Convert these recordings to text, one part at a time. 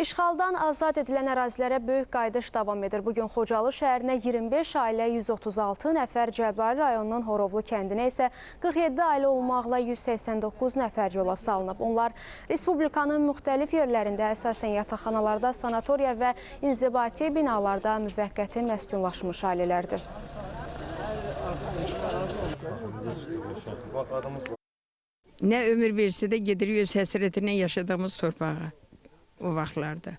İşğaldan azad edilən ərazilərə böyük qayıdış davam edir. Bugün Xocalı şəhərinə 25 ailə, 136 nəfər, Cəbrayıl rayonunun Horovlu kəndinə isə 47 ailə olmaqla 189 nəfər yola salınıb. Onlar Respublikanın müxtəlif yerlərində, əsasən yataqxanalarda, sanatoriya və inzibati binalarda müvəqqəti məskunlaşmış ailələrdir. Nə ömür versə də gedirik öz həsrətinə yaşadığımız torpağa o vaxtlarda.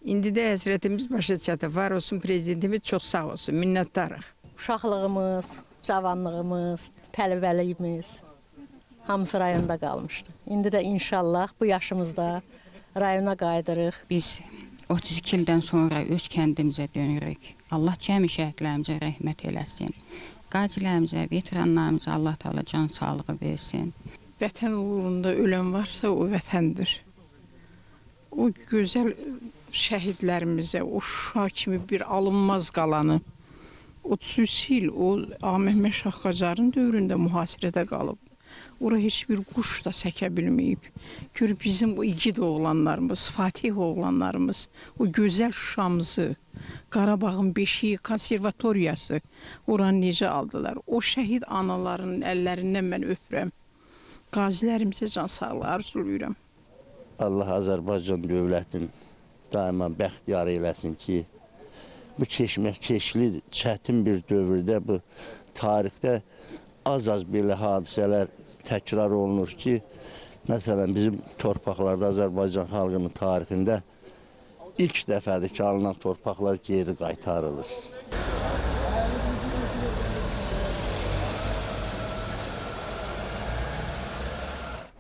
İndi də həsrətimiz başa çatır. Var olsun prezidentimiz, çox sağ olsun, minnətdarıq. Uşaqlığımız, cavanlığımız, tələbəliyimiz hamısı rayonda qalmışdı. İndi də inşallah bu yaşımızda rayona qayıdırıq. Biz 32 ildən sonra öz kəndimizə dönürük. Allah cəmi şəhidlərimizə rəhmət eləsin. Qazilərimizə, veteranlarımıza Allah Teala can sağlığı versin. Vətən uğrunda ölən varsa o vətəndir. O gözəl şəhidlərimizə, o Şuşa kimi bir alınmaz qalanı 33 il o Mehmet Şah Qacarın dövründə mühasirədə qalıb. Ora heç bir quş da səkə bilməyib. Gör bizim o igid oğlanlarımız, Fatih oğlanlarımız, o gözəl Şuşamızı, Qarabağın beşiği, konservatoriyası oranı necə aldılar. O şəhid anaların əllərindən mən öpürəm. Qazilərimizə can sağlığı arzulayıram. Allah Azərbaycan dövlətini daima bəxtiyar eləsin ki, bu keçli, çətin bir dövrdə, bu tarixdə az-az belə hadisələr təkrar olunur ki, məsələn, bizim torpaqlarda Azərbaycan xalqının tarixində ilk dəfədir ki, alınan torpaqlar geri qaytarılır.